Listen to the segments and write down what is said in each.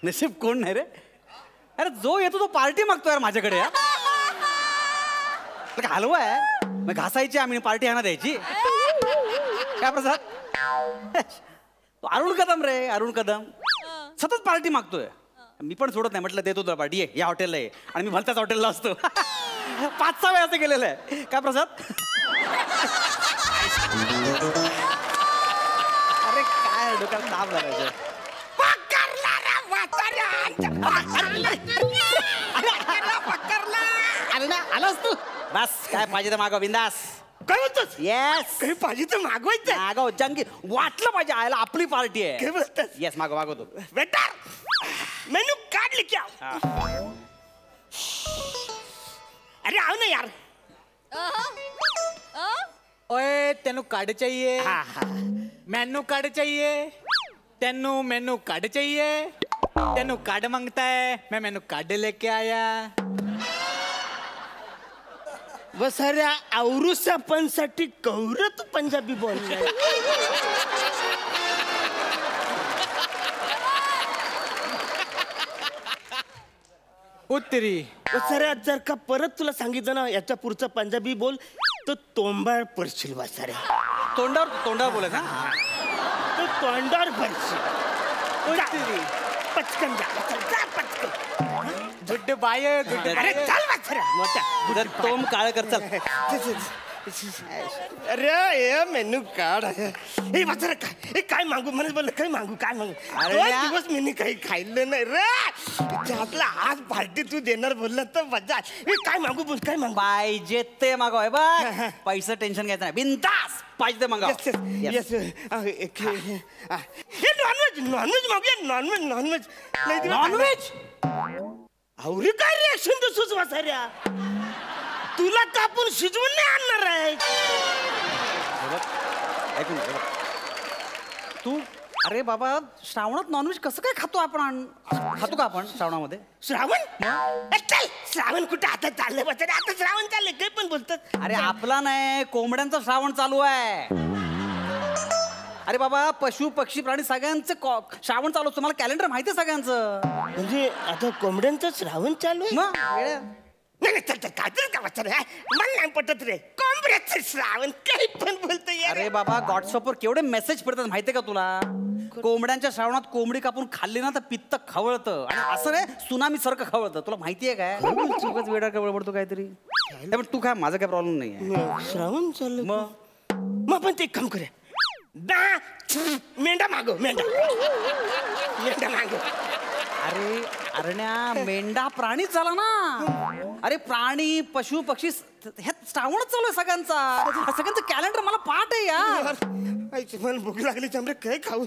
नशीब कोण नाही रे. अरे जो येतो तो पार्टी मागतो यार माझ्याकडे. हलवा आहे मग घासायची आम्ही पार्टी ह्यांना द्यायची. काय प्रसाद? अरुण कदम रे, अरुण कदम सतत पार्टी मागतोय. मी पण सोडत नाही, म्हटलं देतो तुला पार्टी, ये या हॉटेलला ये. आणि मी भलत्याच हॉटेलला असतो. 5-6 वेळा असं गेलेलं आहे. काय प्रसाद? अरे काय डोक्यात ताप झाला. आलास तू? बस काय पाहिजे तर मागव बिंदास. काय बोलतोस? येस काही पाहिजे तर मागवायचं. मागव जंगी वाटलं पाहिजे. आयला आपली पार्टी आहे. काय बोलतोस? येस मागव मागव तू. बेटा मेनू कार्ड लेके आओ. अरे आओ ना यार. ओए तेनू कार्ड चाहिए? मेनू कार्ड चाहिए? तेनू मेनू कार्ड चाहिए? तेनू कार्ड मांगता है, मैं मेनू कार्ड लेके आया. वसाऱ्या औरुसा पणसाठी कौर तू पंजाबी बोललाय. उत्तरी वसाऱ्या जर का परत तुला सांगितलं ना याच्या पुढचं पंजाबी बोल तर तोंबाळ पडशील. वसाऱ्या तोंडावर बोलायचं ना. तो तोंडावर पडशील. पटकन जा पटकन. Good bye good. अरे चल वसाऱ्या मोठा तोम काळ कर चल. अरे ये मेनू कार्ड हे वसाऱ्या काय काय मागू म्हणत बोल. काय मागू काय मागू. 2 दिवस मी काही खाल्लं नाही रे. त्यातला आज पार्टी तू देणार बोलला तर मजा. काय मागू बोल. काय मागू. पाहिजे ते मागव. बघ पैसे टेन्शन घ्यायचं नाही. बिंदास पाहिजे ते मागव. हे नॉनव्हेज नॉनव्हेज मागूया. Non veg non veg non veg. आवरी काय रिएक्शन दिसूच वसाऱ्या. तुला कापून शिजवून नाही आणणार आहे. ऐकून तू. अरे बाबा श्रावणात नॉनव्हेज कसं काय खातो आपण? खातो का आपण श्रावणामध्ये? श्रावण चल. श्रावण कुठे आता चाललंय वसाऱ्या. आता श्रावण चाललंय काही पण बोलतात. अरे आपला नाही कोंबड्यांचा श्रावण चालू आहे. अरे बाबा पशु पक्षी प्राणी सगळ्यांचं श्रावण चालू असतं. मला कॅलेंडर माहिती आहे सगळ्यांचं. म्हणजे आता कोंबड्यांचं श्रावण चालू आहे. नाही चल काय का वसाऱ्या. मला नाही पटत रे. कोंबड्याचं श्रावण काही पण बोलतोय. अरे बाबा व्हॉट्सअपवर केवढे मेसेज पडतात माहितीये का तुला? कोंबड्यांच्या श्रावणात कोंबडी कापून खाल्ली ना तर पित्त खवळतं. आणि असं नाही सुनामी सारखं खवळतं. तुला माहितीये काय? चुकच वेडा का पडतो काहीतरी. पण तू काय माझा काय प्रॉब्लेम नाही. श्रावण चालू मग आपण ते काम करूया. मेंढा मागव. मेंढा मागव. अरे अरण्या मेंढा प्राणीच झाला ना. अरे प्राणी पशु पक्षी ह्यात श्रावणच चालू आहे सगळ्यांचा. सगळ्यांचं कॅलेंडर मला पाठ आहे यार. मला भूक लागली त्यामुळे काय खाऊ.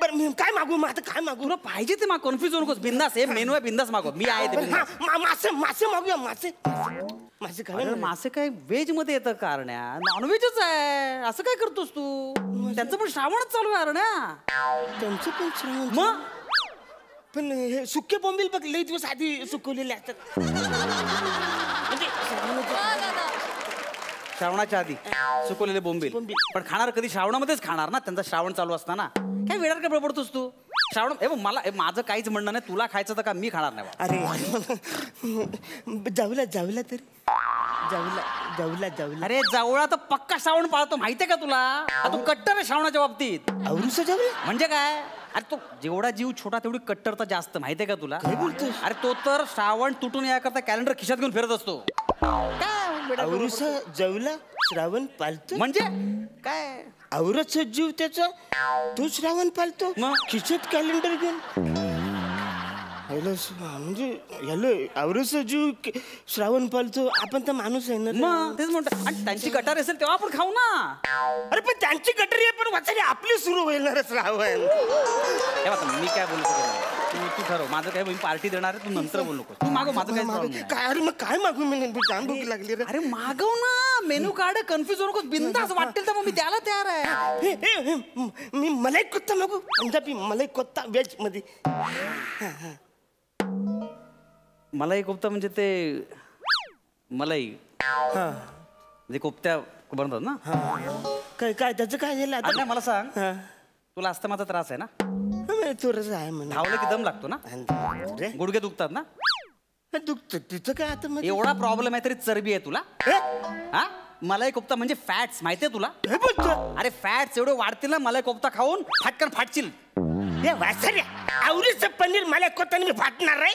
बरं मी काय मागू. मग आता काय मागू. तुला पाहिजे ते माग. कन्फ्युज होऊ नकोस. बिंदास हे मेनू आहे. बिंदास मागव. मी आहे ते. मासे मासे मागूया. मासे मासे काय. मासे काय व्हेज मध्ये येतं का अरण्या? नॉनव्हेजच आहे. असं काय करतोस तू? त्यांचं पण श्रावणच चालू आहे अरण्या. त्यांचं पण श्रावण. मग पण हे सुके बोंबील बघ लई दिवस आधी सुकवलेले असतात. म्हणजे श्रावणाच्या आधी सुकवलेले बोंबील. पण खाणार कधी? श्रावणामध्येच खाणार ना. त्यांचा श्रावण चालू असताना. काय वेळार काय पडतोस तू? श्रावण मला माझं काहीच म्हणणं नाही. तुला खायचं तर का मी खाणार नाही. अरे जाऊला जाऊला तरी जाऊला. अरे जावळा तर पक्का श्रावण पाळतो माहितीये का तुला? तू कट्टर आहे श्रावणाच्या बाबतीत. औरुसा जाऊला म्हणजे काय? अरे तो जेवढा जीव छोटा तेवढी कट्टरता जास्त माहितीये का तुला? काय बोलतोस? अरे तो तर श्रावण तुटून याकरता कॅलेंडर खिशात घेऊन फिरत असतो. औरुसा जाऊला श्रावण पालतो. म्हणजे काय? औरचा जीव त्याचा तो श्रावण पालतो. खिशात कॅलेंडर घेऊन. म्हणजे याला औरचा जीव श्रावण पालतो. आपण तर माणूस आहे ना. तेच म्हणतो. आणि त्यांची गटार असेल तेव्हा आपण खाऊ ना. अरे पण त्यांची गटारी आहे. पण वाचारी आपली सुरू होईल श्रावण. मी काय बोलतो तू ठरव. माझं काय पार्टी देणार आहे. तू नंतर बोलू नको. तू मागव. माझं काय. अरे मग काय मागू. मी जाम भूक लागली रे. अरे मागव ना. Menu card. कन्फ्युज होऊ नको. बिंदास वाटेल तर मग मी द्यायला तयार आहे. मी मलाई कोत्ता मागू. पंजाबी मलाई कोत्ता व्हेज मध्ये. मलाई कोफ्ता म्हणजे ते मलाई म्हणजे कोपत्या बनवतात ना. काय काय त्याचं काय झालं आणि आता? मला सांग, हा. तुला अस्थमाचा त्रास आहे ना? थोडस आहे म्हणा. धावलं की दम लागतो ना? रे गुडघे दुखतात ना? दुखत तिचं काय आता मध्ये? एवढा प्रॉब्लेम आहे तरी चरबी आहे तुला? हे? हा, मलाई कोफ्ता म्हणजे फॅट्स माहितीये तुला? हे बोलतो? अरे फॅट्स एवढे वाढतील ना, मलाई कोफ्ता खाऊन फाटकन फाटशील. हे वासरे आवरूचं पनीर मलाई कोत्ता मी फाटणार आहे.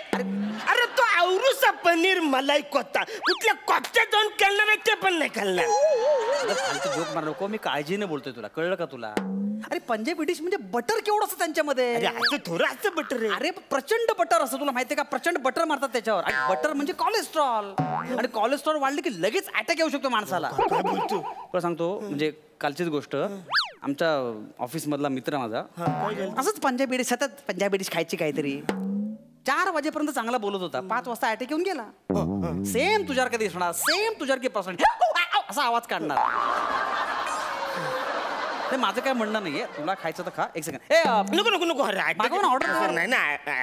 अरे तो आवरूचा पनीर मलाई कोत्ता कुठल्या कोफ्त्यात जाऊन केलं नाही ते पण नाही खाल्लं. जोक मार नको, मी काळजीने बोलतोय तुला, कळलं का तुला? अरे पंजाबी डिश म्हणजे बटर केवढं असतं त्यांच्यामध्ये. अरे असं थोडं असं बटर आहे. अरे प्रचंड बटर असतं, तुला माहितीये का? प्रचंड बटर मारतात त्याच्यावर. आणि बटर म्हणजे कोलेस्ट्रॉल, आणि कोलेस्ट्रॉल वाढले की लगेच अटॅक येऊ शकतो माणसाला. काय बोलतो? तुला सांगतो म्हणजे कालचीच गोष्ट, आमच्या ऑफिस मधला मित्र माझा काय झालं? असंच पंजाबी डिश, सतत पंजाबी डिश खायची काहीतरी. 4 वाजेपर्यंत चांगला बोलत होता, 5 वाजता अटॅक येऊन गेला. सेम तुझ्यासारखं दिसणार, सेम तुझ्यासारखी पर्सन असा आवाज काढणार. ते माझं काय म्हणणं नाहीये, तुला खायचं तर खा. एक सेकंड. नको नको नको. अरे मागव ना, order कर. नाही ना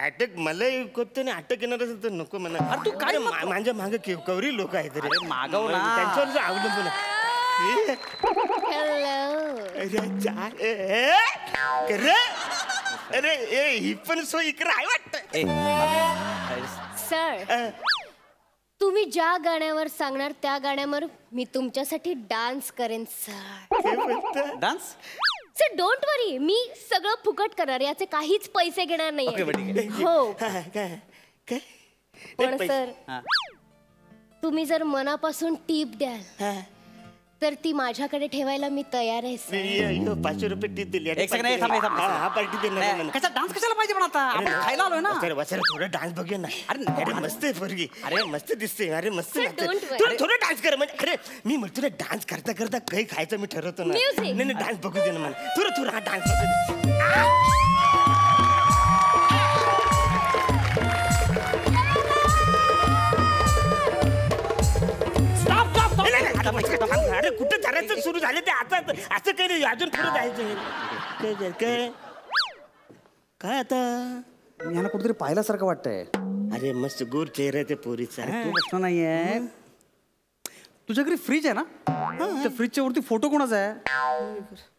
अटॅक मलाई कोत्त्याने अटॅक येणार असेल तर नको म्हणा. अरे तू काय म्हणतो? माझ्या मागे कवरी लोक आहेत रे. अरे मागव ना. त्यांच्यावर अवलंबून आहे. हॅलो. अरे ही पण सोय इकडे आहे वाटत. सर, तुम्ही ज्या गाण्यावर सांगणार त्या गाण्यावर मी तुमच्यासाठी डान्स करेन सर. डान्स. सर डोंट वरी, मी सगळं फुकट करणार, याचे काहीच पैसे घेणार ओके, बरं, ठीक नाही. आहे. हो काय काय पण पैसे- सर हा. तुम्ही जर मनापासून टीप द्याल तर ती माझ्याकडे ठेवायला मी तयार आहे सर. 500 रुपये टीप दिली. एक सेकंड, हे थांब, हे थांब. हा पार्टी देणार नाही, कसा डान्स कशाला पाहिजे पण आता? आपण खायला आलोय ना. थोडं डान्स बघूया ना. अरे, अरे मस्त आहे पोरगी. अरे मस्त दिसते. अरे मस्त Sir, लागते. don't worry. थोडं डान्स कर म्हणजे. अरे मी म्हणतो ना डान्स करता करता काही खायचं मी ठरवतो ना. Music. नाही डान्स बघू दे ना मला. थोडं हा डान्स बघू दे. अरे कुठं झाडायचं सुरू झालं ते आता असं काही नाही. अजून पुढे जायचं. काय आता? यांना कुठेतरी पाहिल्यासारखं वाटतंय. अरे मस्त गोर चेहरा आहे त्या पोरीचा. तो प्रश्न नाहीये. तुझ्या घरी फ्रीज आहे ना? त्या फ्रीजच्या वरती फोटो कोणाचा आहे?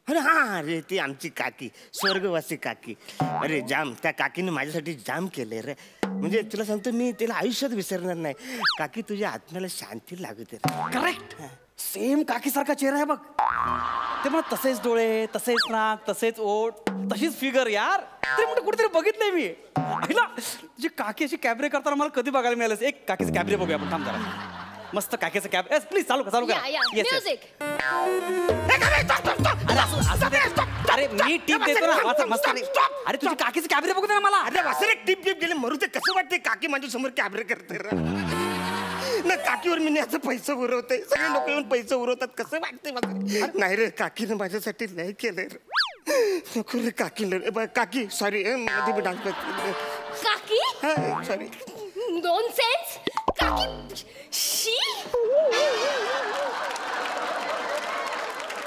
अरे हा अरे ती आमची काकी, स्वर्गवासी काकी. अरे जाम त्या काकीने माझ्यासाठी जाम केलंय रे. म्हणजे तुला सांगतो मी तिला आयुष्यात विसरणार नाही. काकी तुझ्या आत्म्याला शांती लागू दे. करेक्ट. सेम काकी सारखा चेहरा आहे बघ. ते मला तसेच डोळे, तसेच नाक, तसेच ओठ, तशीच फिगर यार. ते म्हणतो कुठेतरी बघितलंय मी. ऐकला तुझी काकी अशी कॅबरे करताना मला कधी बघायला मिळालं. एक काकीचं कॅबरे बघूया आपण. थांब जरा. मस्त काकीचं कॅब. प्लीज चालू करा. Yes, yes. म्युझिक. अरे मी टीप देतो ना. वाचा, मस्त. अरे तुझी काकीचं कॅबरे बघू दे ना मला. अरे वासरे टिप टिप गेले मरू ते कसं वाटते काकी माझ्या समोर कॅबरे करते रे. ना काकीवर मी याचा पैसा उरवते. सगळे लोक येऊन पैसे उरवतात. कसं वाटते नाही रे. काकीनं माझ्यासाठी लय केलंय रे. नको रे काकीला. काकी सॉरी मध्ये मी डान्स करते. काकी सॉरी. दोन सेन्स. काकी शी.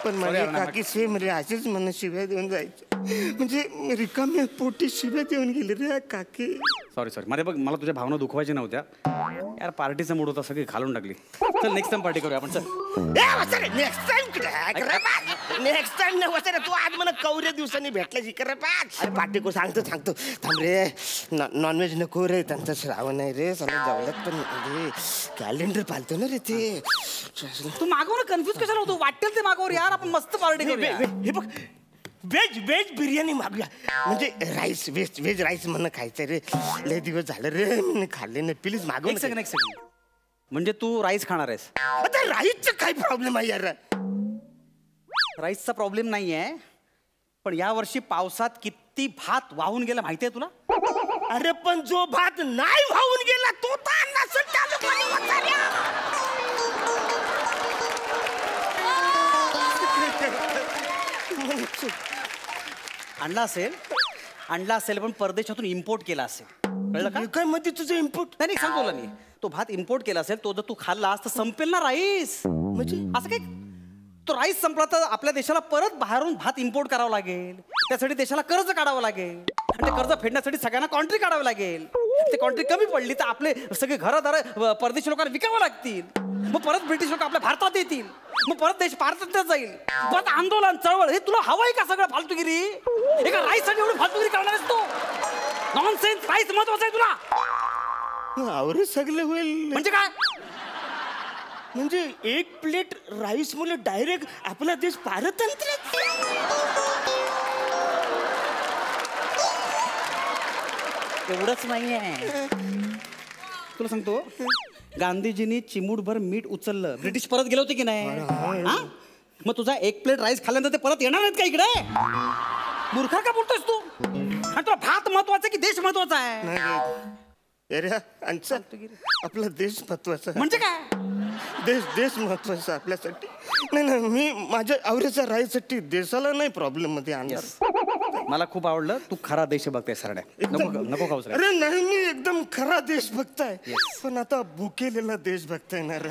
पण माझी काकी सेम रे. अशीच मला शिव्या देऊन जायची. म्हणजे रिकाम्या पोटी शिव्या देऊन गेली रे काकी. सॉरी मध्ये बघ, मला तुझ्या भावना दुखवायच्या नव्हत्या यार. पार्टीचा मूड होता, सगळी घालून टाकली. चल नेक्स्ट टाइम पार्टी करूया आपण. चल नेक्स्ट टाइम तू आज मला कवऱ्या दिवसांनी भेटला जिकर पार्टी को सांगतो थांब रे. नॉनव्हेज नको रे. त्यांचं श्रावण आहे रे. सगळं जावल्यात पण कॅलेंडर पालतो ना रे ते. तू मागव ना. कन्फ्युज कशाला होतो? वाटेल ते मागवर यार. आपण मस्त पार्टी करूया. हे बघ व्हेज बिर्याणी मागूया. म्हणजे राईस व्हेज राईस म्हणून खायचं रे. लय दिवस झालं रे मी खाल्ले नाही. प्लीज मागव. एक सेकंड. म्हणजे तू राईस खाणार आहेस? आता राईसचा काय प्रॉब्लेम आहे यार? राईसचा प्रॉब्लेम नाहीये, पण या वर्षी पावसात किती भात वाहून गेला माहितीये तुला? अरे पण जो भात नाही वाहून गेला तो तर नसेल चालू पाणी वाचायला. आणला असेल पण परदेशातून इम्पोर्ट केला असेल. कळलं का? काय मध्ये तुझं इम्पोर्ट? नाही सांगतो तुला मी. तो भात इम्पोर्ट केला असेल, तो जर तू खाल्लास तर संपेल ना राईस. म्हणजे असं काही तो राईस संपला तर आपल्या देशाला परत बाहेरून भात इम्पोर्ट करावं लागेल. त्यासाठी देशाला कर्ज काढावं लागेल. आणि ते कर्ज फेडण्यासाठी सगळ्यांना कॉन्ट्री काढावी लागेल. ते कॉन्ट्री कमी पडली तर आपले सगळे घरदार परदेशी लोकांना विकावं लागतील. मग परत ब्रिटिश लोक आपल्या भारतात येतील, मग परत देश पारतंत्र्यात जाईल, परत आंदोलन चळवळ. हे तुला हवंय का सगळं फालतुगिरी? एका राईससाठी एवढी फालतुगिरी करणार आहेस तू? नॉनसेन्स. राईस महत्वाचं आहे तुला? आवर सगळं होईल म्हणजे काय? म्हणजे एक प्लेट राईस मुळे डायरेक्ट आपला देश पारतंत्र्यात. एवढंच नाहीये, तुला सांगतो, गांधीजींनी चिमूटभर मीठ उचललं, ब्रिटिश परत गेले होते की नाही? हा? मग तुझा एक प्लेट राईस खाल्ल्यानंतर ते परत येणार नाहीत का इकडे? मूर्खा का बोलतोयस तू? आणि तुला भात महत्वाचा की देश महत्वाचा आहे? अरे अंचा, आपला देश महत्वाचा आहे. म्हणजे काय? देश महत्वाचा आहे आपल्यासाठी. नाही, मी माझ्या आवऱ्याच्या राईसाठी देशाला नाही प्रॉब्लेम मध्ये आणणार. मला खूप आवडलं, तू खरा देशभक्त आहे सरड्या. नको खाऊस रे. अरे नाही, मी एकदम खरा देशभक्त आहे, पण आता भुकेलेला देशभक्त आहे ना रे.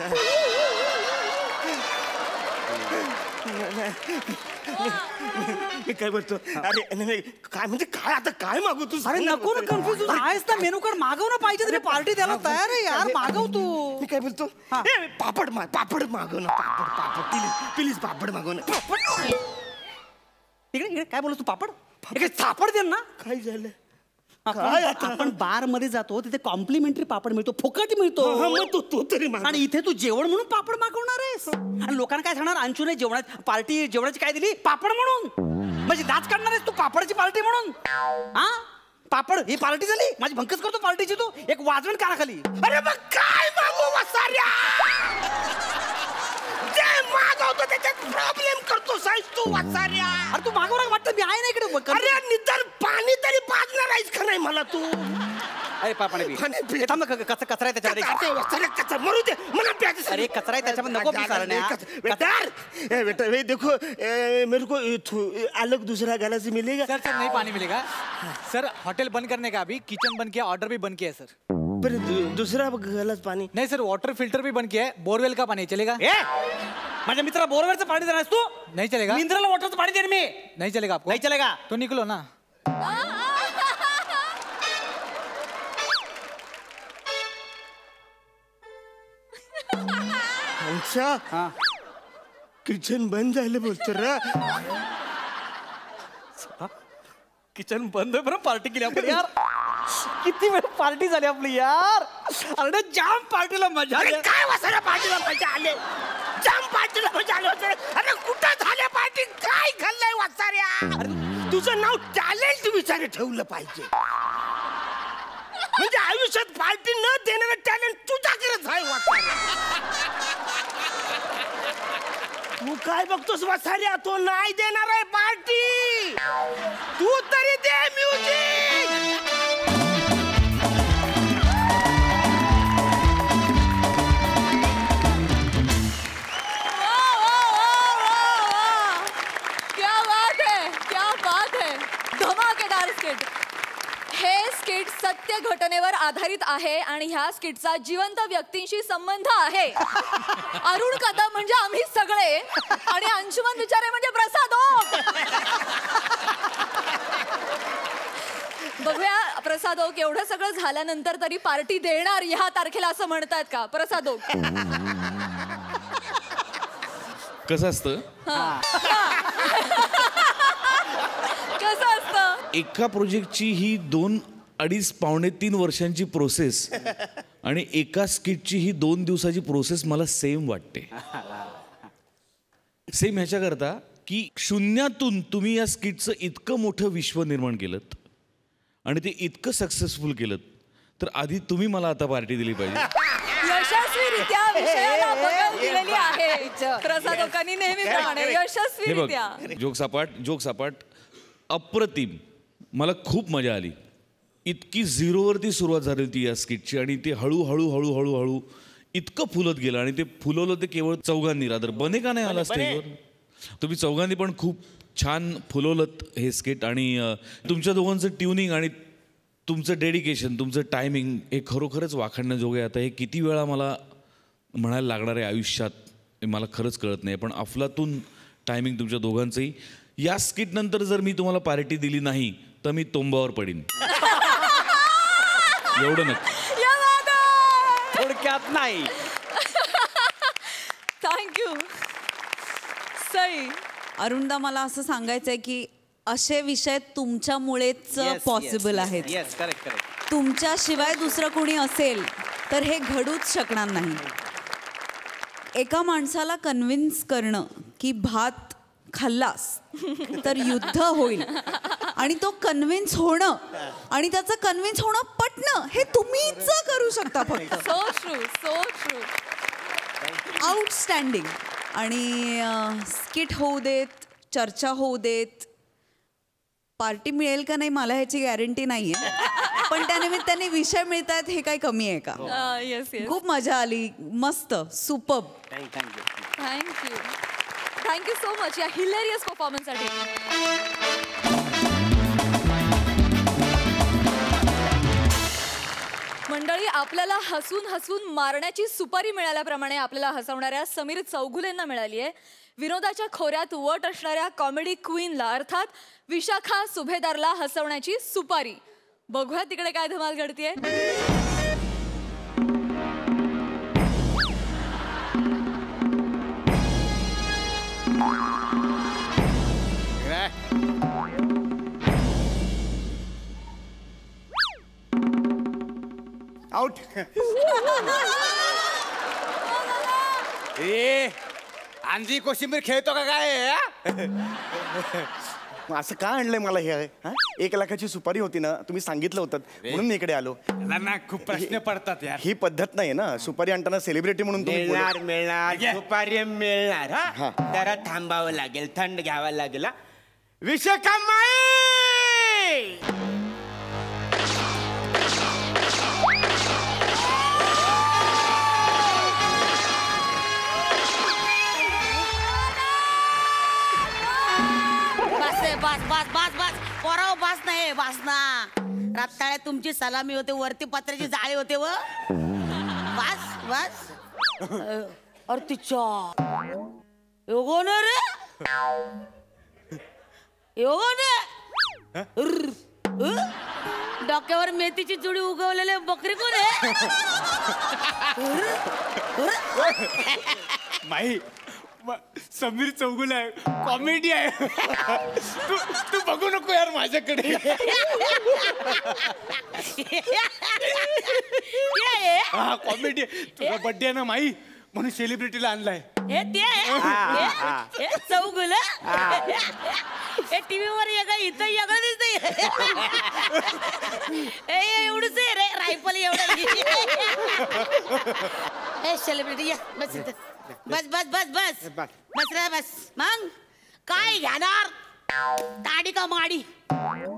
मी काय बोलतो? अरे नाही, काय म्हणजे काय आता काय मागू तू? अरे नको ना, कन्फ्युज आहेस ना. मेनू कार्ड मागव ना, पाहिजे तरी पार्टी द्यायला तयार आहे यार. मागव तू. मी काय बोलतो? पापड मागव ना, पापड प्लीज पापड मागव ना. इकडे काय बोलतो तू? पापड? इकडे सापड दे ना. काय झालं? आपण बार मध्ये जातो, तिथे कॉम्प्लिमेंटरी पापड मिळतो, फुकट मिळतो. मग तो तरी माग. आणि इथे तू जेवण म्हणून पापड मागवणार आहेस? आणि लोकांना काय सांगणार? अंशूने पार्टी जेवणाची काय दिली? पापड म्हणून. म्हणजे दाच काढणार आहेस तू पापडाची पार्टी म्हणून? हा, पापड ही पार्टी झाली? माझी भंकच करतो पार्टीची तू. एक वाजवण कानाखाली. अरे मग काय मागू वसाऱ्या? जे मागवतो त्याच्यात प्रॉब्लेम करतो साईज तू वसाऱ्या. अरे तू मागवणार वाटतं, मी आहे ना इकडे. अरे निदान पाणी तरी पाजणार आहेस का नाही मला तू? अरे पाणी पी. थांब ना, कचरा आहे त्याच्यामध्ये. मरू दे मला प्यायचं. अरे कचरा आहे त्याच्यामध्ये, नको पी सारण्या. बेटा देखो मेरे को अलग दूसरा गलास मिलेगा. सर नहीं पानी मिलेगा सर. होटल बंद करने का अभी, किचन बंद किया, ऑर्डर भी बंद किया है सर. पर दूसरा गलास पानी नहीं सर, वाटर फिल्टर भी बंद किया है. बोरवेल का पानी चलेगा? माझ्या मित्रा बोरवेलचं पाणी देणार तू? नहीं चलेगा. मिनरल वॉटरचं पाणी देणार मी. नहीं चलेगा आपको? नहीं चलेगा. तो निकलो ना. अच्छा, किचन बंद झालं बोलतो रा. किचन बंद आहे बरं. पार्टी केली आपण यार. किती वेळ पार्टी झाली आपली यार. अरे जाम पार्टीला मजा आली. काय वसाऱ्या पार्टीला मजा आले? जाम पार्टीला मजा आली वसाऱ्या. अरे कुठं झाल्या पार्टी? काय खाल्लंय वसाऱ्या? तुझं नाव टॅलेंट विचारे ठेवलं पाहिजे. म्हणजे आयुष्यात पार्टी न देणारं टॅलेंट तुझ्याकडेच आहे वसाऱ्या. तू काय बघतोस वसाऱ्या? तो नाही देणार आहे पार्टी. तू तरी दे म्युझिक. हे स्किट सत्य घटनेवर आधारित आहे आणि ह्या स्किटचा जिवंत व्यक्तींशी संबंध आहे. अरुण कदम म्हणजे आम्ही सगळे आणि अंशुमन विचारे म्हणजे प्रसाद ओक. बघूया प्रसाद ओक, एवढं सगळं झाल्यानंतर तरी पार्टी देणार ह्या तारखेला असं म्हणतात का प्रसाद ओक? कसं असतं, कसं असतं? एका प्रोजेक्टची ही 2-2.5 पावणे 3 वर्षांची प्रोसेस आणि एका स्किटची ही 2 दिवसाची प्रोसेस मला सेम वाटते. सेम ह्याच्याकरता की शून्यातून तुम्ही या स्किटचं इतकं मोठं विश्व निर्माण केलं आणि ते इतकं सक्सेसफुल केलं, तर आधी तुम्ही मला आता पार्टी दिली पाहिजे. यशस्वीरित्या विषयाला पकड दिलेली आहे प्रसादकांनी नेहमीप्रमाणे यशस्वीरित्या. जोक सपाट अप्रतिम. मला खूप मजा आली. इतकी झिरोवरती सुरुवात झाली होती या स्किटची आणि ते हळूहळू इतकं फुलत गेलं आणि ते फुलवलं ते केवळ चौघांनी. रादर बने का नाही आला स्टेजवर. तुम्ही चौघांनी पण खूप छान फुलवलं हे स्किट आणि तुमच्या दोघांचं ट्युनिंग आणि तुमचं डेडिकेशन, तुमचं टायमिंग हे खरोखरच वाखाणण्याजोगे. आता हे किती वेळा मला म्हणायला लागणार आहे आयुष्यात मला खरंच कळत नाही, पण अफलातून टायमिंग तुमच्या दोघांचंही. या स्किट नंतर जर मी तुम्हाला पार्टी दिली नाही तर मी तोंबावर पडीन. एवढं नक्की. थोडक्यात नाही. थँक्यू. सई, अरुणदा, मला असं सांगायचंय की असे विषय तुमच्यामुळेच पॉसिबल आहेत. Yes, correct correct. तुमच्याशिवाय दुसरं कोणी असेल तर हे घडूच शकणार नाही. एका माणसाला कन्व्हिन्स करणं की भात खाल्लास तर युद्ध होईल आणि तो कन्व्हिन्स होणं आणि त्याचं कन्व्हिन्स होणं पटणं हे तुम्हीच करू शकता फक्त. So true, so true. Outstanding. आणि स्किट होऊ देत, चर्चा होऊ देत, पार्टी मिळेल का नाही मला ह्याची गॅरंटी नाही आहे, पण त्यानिमित्ताने विषय मिळत आहेत हे काही कमी आहे का? Yes yes. खूप मजा आली. मस्त, superb. Thank you. Thank you so much या हिलेरियस परफॉर्मन्ससाठी. मंडळी, आपल्याला हसून हसून मारण्याची सुपारी मिळाल्याप्रमाणे आपल्याला हसवणाऱ्या समीर चौगुलेंना मिळाली आहे विनोदाच्या खोऱ्यात वट असणाऱ्या कॉमेडी क्वीनला अर्थात विशाखा सुभेदारला हसवण्याची सुपारी. बघूया तिकडे काय धमाल घडतीये. आउट. ए अंजी कोशिंबीर खेळतो का काय? असं का आणलंय मला हे? 1 लाखाची सुपारी होती ना, तुम्ही सांगितलं होतं म्हणून मी इकडे आलो. ना खूप प्रश्न पडतात यार. ही पद्धत नाही ना, सुपारी आणताना सेलिब्रिटी म्हणून तुम्ही मिळणार मिळणार घे. सुपारी मिळणार. हा. जरा थांबावं लागेल, थंड घ्यावं लागेल. विशाखा माई, बस बस बस बस पोराव, बस नाही बस ना. रताळ्यात तुमची सलामी होते, वरती पत्र्याची जाळी होते व बस बस. अरे तिच्या योगो न रे, योगो न. डोक्यावर मेथीची जुडी उगवलेले बकरी कोण आहे? माही समीर चौगुले आहे, कॉमेडी आहे. तू बघू नको यार माझ्याकडे. हा कॉमेडी. तुझा बर्थडे आहे ना माही, म्हणून सेलिब्रिटीला आणलाय. हे ते चौगुल हे टीव्ही वर येगा, इथं येगा दिसतंय. एवढंच आहे रे, रायफल एवढं. हे सेलिब्रिटी या, बस इथं. बस बस बस बस बस रे बस. मग काय घेणार? ताडी का माडी?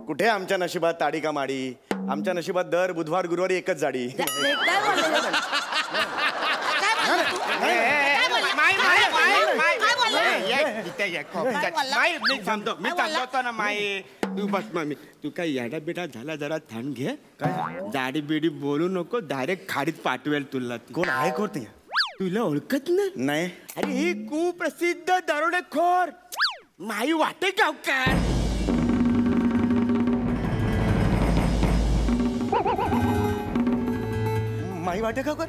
कुठे आमच्या नशिबात ताडी का माडी? आमच्या नशिबात दर बुधवार गुरुवारी एकच जाडी. काय बोलले? मी थांबतो ना माई. तू बस मामी, तू काय याडा बिडा झाला, जरा थंड घे. जाडी बिडी बोलू नको, डायरेक्ट खाडीत पाठवेल तुला. कोण आहे कोण नाही? तुला ओळखत नाही. अरे ही कुप्रसिद्ध दरोडेखोर माई वाटे गावकार. माही वाटे का कोण?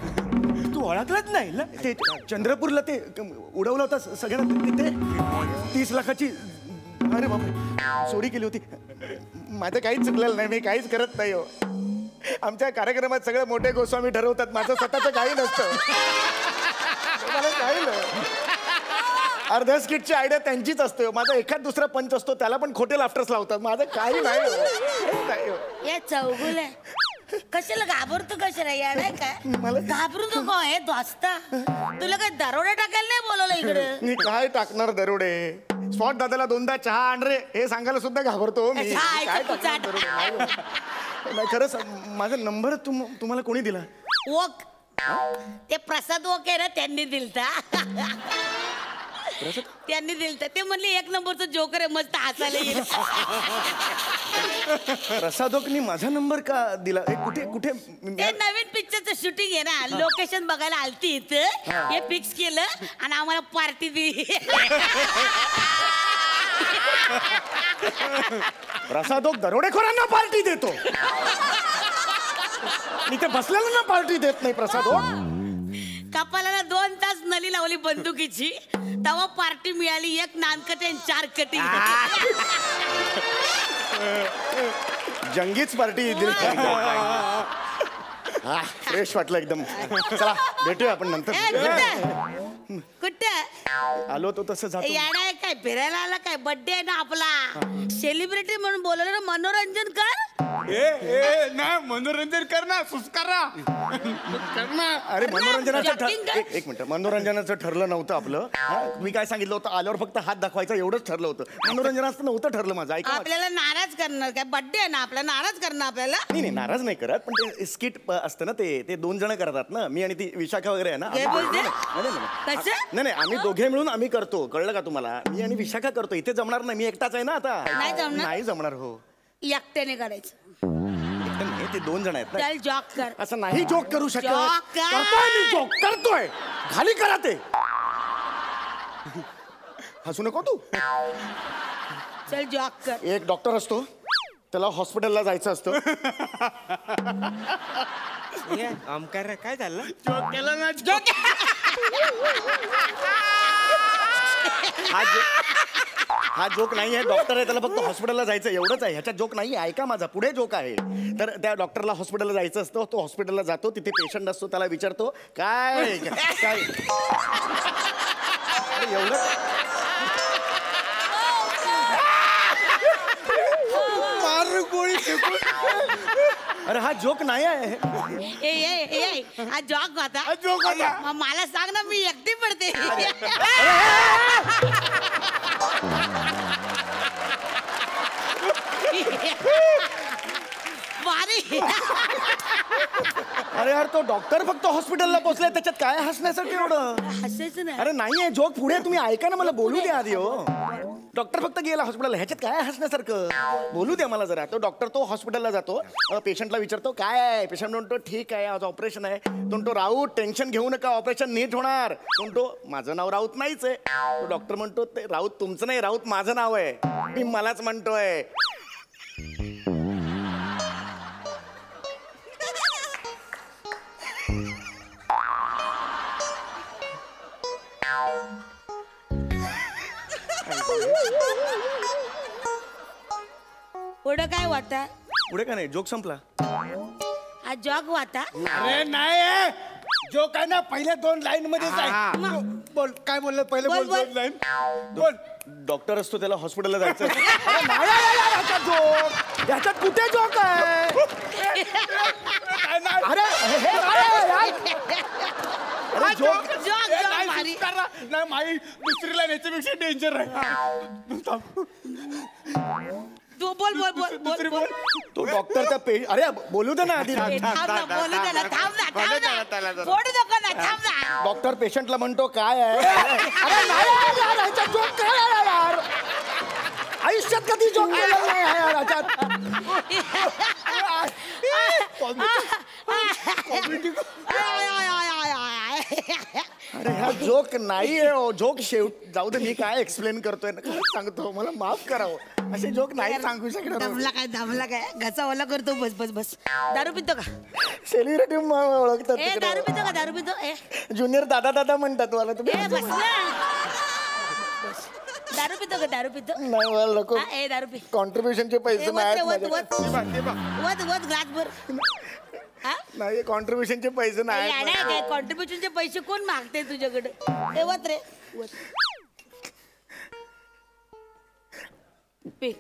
तू ओळखलंच नाही ना? ते चंद्रपूरला ते उडवलं होतं सगळ्यांना, ते 30 लाखाची. अरे बापरे, चोरी केली होती. माझं काहीच चुकलेलं नाही, मी काहीच करत नाही हो. आमच्या कार्यक्रमात सगळे मोठे गोस्वामी ठरवतात, माझं स्वतःचं काही नसतं. मला काही नाही. अर्ध्या स्किटची आयडिया त्यांचीच असते. माझा एखाद दुसरा पंच असतो, त्याला पण खोटे लाफ्टर्स लावतात. माझं काही नाही हो. हे चौगुल कशाला घाबरतो? कशाला यार काय घाबरून तू काय आहे दोस्ता? तुला काय दरोडे टाकायला नाही बोलवलं इकडे? मी काय टाकणार दरोडे? स्पॉट दादाला 2दा चहा आण रे हे सांगायला सुद्धा घाबरतो मी. काय टाकणार दरोडे? नाही खरंच. माझा नंबर तुम्हाला कोणी दिला? ओक ते प्रसाद ओक आहे ना, त्यांनी दिलता. त्यांनी दिलता. ते म्हणले 1 नंबरचं जोकर आहे, मस्त हसायला येईल. प्रसादोकनी माझा नंबर का दिला? कुठे कुठे? ते नवीन पिक्चरचं शूटिंग आहे ना, लोकेशन बघायला आलती इथं. हे फिक्स केलं आणि आम्हाला पार्टी दिली. प्रसादोक दरोडेखोरांना पार्टी देतो. इथे बसलेल्यांना पार्टी देत नाही प्रसादोक. कपालाला 2 तास नली लावली बंदुकीची तेव्हा पार्टी मिळाली 1 नानकटे 4 कटी. जंगीच पार्टी दिली. हा फ्रेश वाटलं एकदम. चला भेटूया आपण नंतर. कुठं आलो तो तसं जातो. येणार काय फिरायला आला काय? बर्थडे आहे ना आपला. सेलिब्रिटी म्हणून बोलवलं ना, मनोरंजन कर. नाही मनोरंजन कर ना सुस्कारा. अरे मनोरंजनाचं jogging एक मिनिट. मनोरंजनाचं ठरलं नव्हतं आपलं. मी काय सांगितलं होतं, आल्यावर फक्त हात दाखवायचा एवढंच ठरलं होतं. मनोरंजनाचं नव्हतं ठरलं माझं. ऐका आपल्याला नाराज करणार काय? बर्थडे आहे ना आपला, नाराज करणार आपल्याला. नाही नाराज नाही करत, पण ते स्किट असतं ना, ते 2 जण करतात ना, मी आणि ती विशाखा वगैरे आहे ना. काय बोलते? नाही आम्ही दोघे मिळून आम्ही करतो. कळलं का तुम्हाला? मी आणि विशाखा करतो. इथे जमणार नाही, मी एकटाच आहे ना आता. नाही जमणार. हो एकट्याने करायचं. नाही, ते 2 जण आहेत ना. चल जॉक कर. असं नाही जोक करू शकत. Joke कर. करतोय मी जोक करतोय. खाली करा ते. हसू नको तू. चल जॉक कर. एक डॉक्टर असतो, त्याला हॉस्पिटलला जायचं असतं. आमकार काय झालं? जोक केला ना. जोक हा जोक नाही आहे. डॉक्टर आहे, त्याला फक्त हॉस्पिटलला जायचं एवढंच आहे. ह्याच्यात जोक नाही. ऐका माझा, पुढे जोक आहे. तर त्या डॉक्टरला हॉस्पिटलला जायचं असतं. तो हॉस्पिटलला जातो, तिथे पेशंट असतो, त्याला विचारतो काय काय एवढं. मार गोळी. अरे हा जोक नाही आहे. हा जॉक होता. जोक होता. मला सांग ना, मी एकटी पडते. अरे यार, तो डॉक्टर फक्त हॉस्पिटलला पोहोचलाय, त्याच्यात काय हसण्यासाठी एवढं? हसायचं नाही. अरे नाहीये जोक, पुढे तुम्ही ऐका ना, मला बोलू द्या आधी. हो डॉक्टर फक्त गेला हॉस्पिटलला, ह्याच्यात काय हसण्यासारखं? बोलू द्या मला जरा. तो डॉक्टर तो हॉस्पिटलला जातो, पेशंटला विचारतो काय आहे. पेशंट म्हणतो ठीक आहे, आज ऑपरेशन आहे. तो राऊत टेन्शन घेऊ नका, ऑपरेशन नीट होणार. म्हणतो माझं नाव राऊत नाहीच आहे. तो डॉक्टर म्हणतो ते राऊत तुमचं नाही, राऊत माझं नाव आहे, मी मलाच म्हणतोय. पुढं काय वाटा? पुढे काय नाही, जोक संपला. हा जॉक वाटा. अरे नाही जो काय ना पहिल्या 2 लाईन मध्येच आहे. बोल काय बोललं पहिले. बोल 2 लाईन बोल. डॉक्टर असतो, त्याला हॉस्पिटलला जायचं. जोक याच्यात कुठे जोक आहे? अरे जोक नाही माई दुसरी लाईन याच्यापेक्षा डेंजर आहे. तू बोल बोल बोल दुसरी बोल. तो डॉक्टरचा अरे बोलू दे ना आधी. डॉक्टर पेशंटला म्हणतो काय आहे. अरे नाही यार, ह्याच्यात जोक काय आहे यार? आयुष्यात कधी जोक केला नाही यार ह्याच्यात. अरे हा जोक नाही आहे. जोक जाऊ दे, मी काय एक्सप्लेन करतोय ना, काय सांगतो, मला माफ करावं. असे जोक नाही सांगू शकणार. दमला काय घसा ओला करतो. बस बस बस. दारू पितो का? सेलिब्रिटी ओळखतात. दारू पितो का? दारू पितो. ज्युनियर दादा दादा म्हणतात मला. तुम्ही बस ना. दारू पितो का? दारू पितो नाही मला नको. दारू पी. कॉन्ट्रीब्युशनचे पैसे वत ग्लास भर. नाही कॉन्ट्रीब्युशनचे पैसे नाही. कॉन्ट्रीब्युशनचे पैसे कोण मागते तुझ्याकडे? वत रे वत. पी.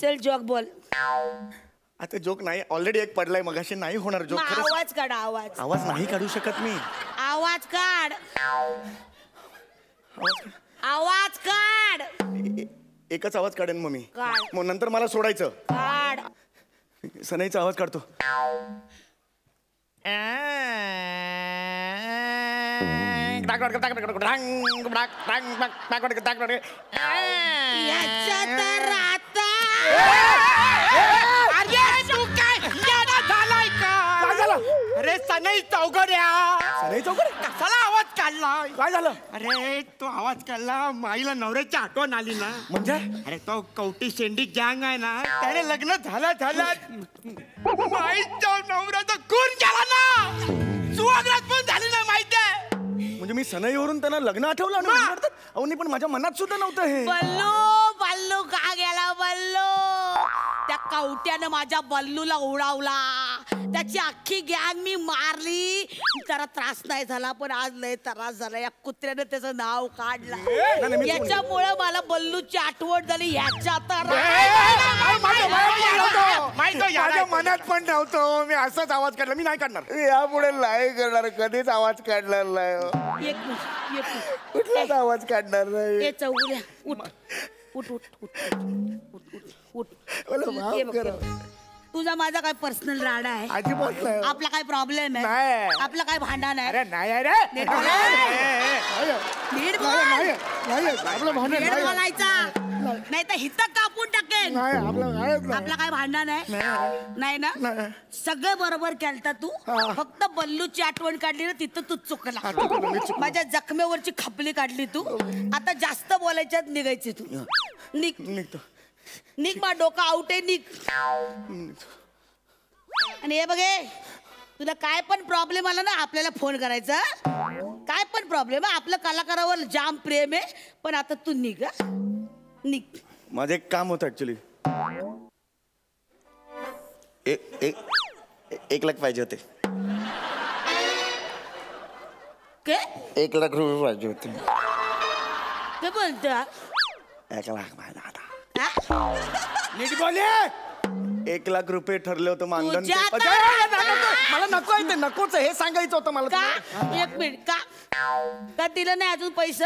चल जॉक बोल. आता जोक नाही, ऑलरेडी एक पडलाय मगाशी, नाही होणार जोक. आवाज काढ. आवाज. आवाज नाही काढू शकत मी. आवाज काढ. आवाज काढ. एकच आवाज काढेन मग मी. काढ. मग नंतर मला सोडायचं. काढ. सनईचा आवाज काढतो. याच्या तर आता अरे सनई चौघड्या सनई चौघडे कसाला आवाज काढला. काय झालं? अरे तो आवाज काढला, माईला नवऱ्याची आठवण आली ना. म्हणजे अरे तो कवटी शेंडी गँग आहे ना, त्याने लग्न झाला माईच्या नवऱ्याचा खून केला ना. सुहागरात पण झाली ना माहितीये. म्हणजे मी सनईवरून त्यांना लग्न आठवलं आणि मला वाटतं, अहो नाही पण माझ्या मनात सुद्धा नव्हतं हे. बल्लू का गेला बल्लू? त्या कवट्यानं माझ्या बल्लूला उडावला. त्याची अख्खी गँग मी मारली. जरा त्रास नाही झाला, पण आज लय त्रास झाला. या कुत्र्यानं त्याचं नाव काढलं. याच्यामुळे मला बल्लूची आठवण झाली. ह्याच्या तर माझ्या मनात पण नव्हतं. मी असाच आवाज काढला. मी नाही काढणार यापुढे, नाही करणार. कधीच आवाज काढणार नाही. एक मिनिट कुठलाच आवाज काढणार नाही. चौगुल्या उठ उठ उठ उठ उठ उठ. मला माफ करा. तुझा माझा काय पर्सनल राडा आहे? अजिबात नाही. आपला काय प्रॉब्लेम आहे? नाही. आपला काय भांडण आहे? अरे नाही रे. नीट बोल. नीट बोल. आपलं भांडण नीट नाही. बोलायचा, नाही तर हिथं कापून टाकेन. नाही, आपला काय भांडण आहे? नाही ना? सगळं बरोबर केलता तू. फक्त बल्लूची आठवण काढली ना, तिथं तू चुकला. माझ्या जखमेवरची खपली काढली तू. आता जास्त बोलायच्यात निघायची तू. निघतो. निघ, मा डोकं आउट आहे. निघ. आणि हे बघे, तुला काय पण प्रॉब्लेम आला ना, आपल्याला फोन करायचा. काय पण प्रॉब्लेम आहे, आपलं कलाकारावर जाम प्रेम आहे. पण आता तू निघ. निघ. माझं एक काम होतं ऍक्च्युली. 1 लाख पाहिजे होते. काय? 1 लाख रुपये पाहिजे होते. काय बोलतो? 1 लाख पाहिजे आता. नीट बोले. 1 लाख रुपये ठरले होतं मानधन. तुझ्या मला नको आहे ते. नकोच आहे हे सांगायचं होतं मला. का? एक मिनिट. का दिलं नाही अजून पैसे?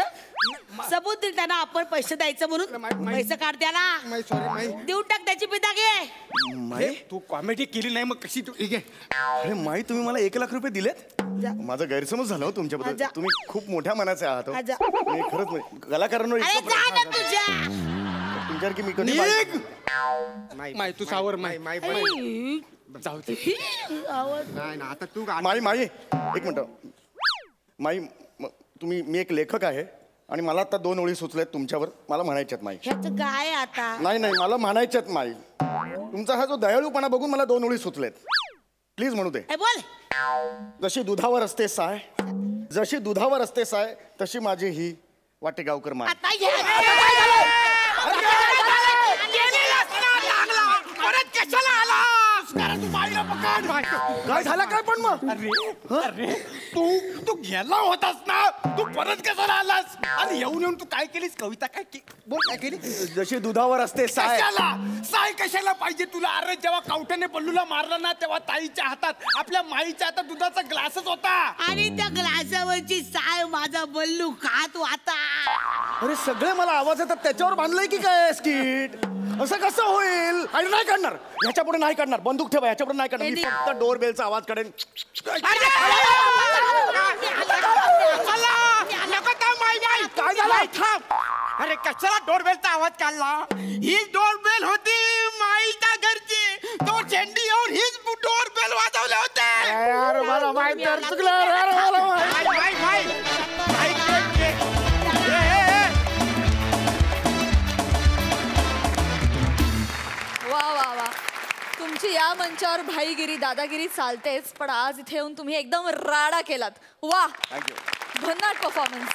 सबूत दिल त्यांना आपण पैसे द्यायचं म्हणून. पैसे काढ त्याला. सॉरी देऊन टाक, त्याची पिता घे. माई, तू कॉमेडी केली नाही मग कशी तू? अरे माई, तुम्ही मला 1 लाख रुपये दिलेत? माझा गैरसमज झाला हो तुमच्याबद्दल. आजा. तुम्ही खूप मोठ्या मनाचे आहात हो. आजा. मी खरंच म्हणजे कलाकारांवर अरे इतकं जा ना प्रेम तुझ्या. तुमच्यावर की मी कधी माई तू सावर माई जाऊ दे. आवाज. नाही ना आता तू माई एक मिनिट. माई तुम्ही, मी एक लेखक आहे आणि मला आता 2 ओळी सुचल्यात तुमच्यावर. मला म्हणायच्यात माई. ह्याचं काय आता? नाही मला म्हणायच्यात माई. तुमचा हा जो दयाळूपणा बघून मला 2 ओळी सुचलेत. प्लीज म्हणू दे. बोल. जशी दुधावर असते साय, जशी दुधावर असते साय, तशी माझी ही वाटेगावकर माय. आता ये. परत कशाला आला? तू माईला पकड. काय झालं काय पण मग? अरे तू गेला होतास ना, तू परत कशाला आलास? अरे येऊन तू काय केलीस? कविता काय बोल, काय केली? जशी दुधावर असते साय. साय कशाला पाहिजे तुला? अरे जेव्हा कवट्याने बल्लूला मारलं ना, तेव्हा ताईच्या हातात, आपल्या माईच्या हातात दुधाचा ग्लासच होता. आणि त्या ग्लासावरची साय माझा बल्लू खात आता. अरे सगळे मला आवाज येतात, त्याच्यावर बांधलंय की काय स्किट? असं कसं होईल? आणि नाही काढणार, ह्याच्या पुढे नाही काढणार. बंदूक ठेवा, ह्याच्या पुढे नाही काढणार. मी फक्त डोर बेलचा आवाज काढेन. काय झालं? थांब. अरे कशाला डोरबेलचा आवाज काढला? ही डोरबेल होती माईच्या घरची. तो चेंडी येऊन हीच डोरबेल वाजवले होते. यार मला माहित तर चुकलं. यार मला वा वा वा, तुमची या मंचावर भाईगिरी दादागिरी चालतेच, पण आज इथे येऊन तुम्ही एकदम राडा केलात. वा, भन्नाट परफॉर्मन्स.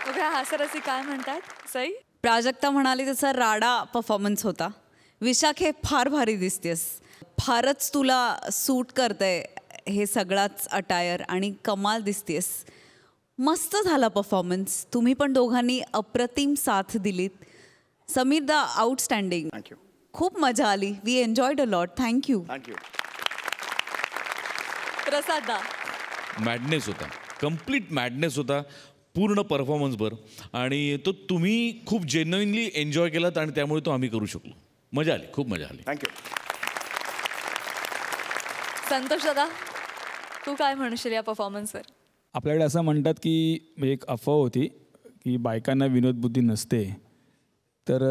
बघा हास्यरसी काय म्हणतात सई. प्राजक्ता म्हणाली तसा राडा परफॉर्मन्स होता. विशाखे फार भारी दिसतेस. फारच तुला सूट करतंय हे सगळाच अटायर आणि कमाल दिसतेस. मस्त झाला परफॉर्मन्स. तुम्ही पण दोघांनी अप्रतिम साथ दिलीत. समीर दा आउटस्टँडिंग. थँक्यू. खूप मजा आली. We enjoyed a lot. Thank you. Thank you. Prasad da. Madness होता, कम्प्लीट मॅडनेस होता पूर्ण परफॉर्मन्सवर. आणि तो तुम्ही खूप जेन्युइनली एन्जॉय केलात आणि त्यामुळे तो आम्ही करू शकलो. मजा आली, खूप मजा आली. थँक्यू. संतोष दादा, तू काय म्हणशील या परफॉर्मन्सवर? आपल्याकडे असं म्हणतात की एक अफवा होती की बायकांना विनोदबुद्धी नसते. तर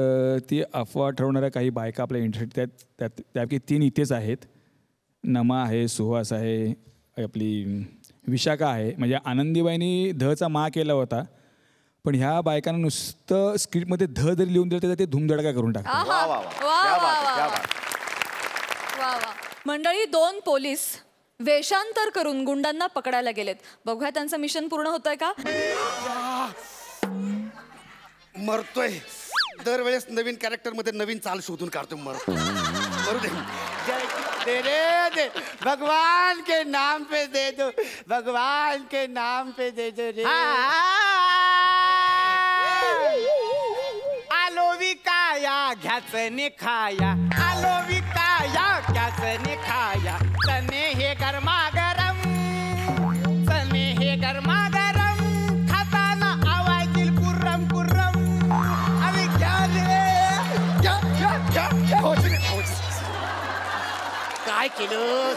ती अफवा ठरवणाऱ्या काही बायका आपल्या इंटरेस्ट त्यापैकी 3 इथेच आहेत. नमा आहे, सुहास आहे, आपली विशाखा आहे. म्हणजे आनंदीबाईंनी धचा मा केला होता, पण ह्या बायकांना नुसतं स्क्रिप्टमध्ये ध जरी लिहून दिलं तर ते धूमधडका करून टाकतात. आहा. वा, वा, वा, वा. वा, वा. मंडळी 2 पोलीस वेषांतर करून गुंडांना पकडायला गेलेत. बघूया त्यांचं मिशन पूर्ण होतंय का. मरतोय दरवेळेस नवीन कॅरेक्टर मध्ये नवीन चाल शोधून काढतो. मरू दे. दे रे दे, भगवान के नाम पे दे दो, भगवान के नाम पे दे दो रे. आलो विकाया घ्याचने खाया, आलो विकाया घ्याचने खाया. सने हे गरमागरम, सने हे गरमागरम, खाताना आवाज येईल कुर्रम कुर्रम. अरे घ्या रे, घ्या घ्या घ्या घ्या. काय केलं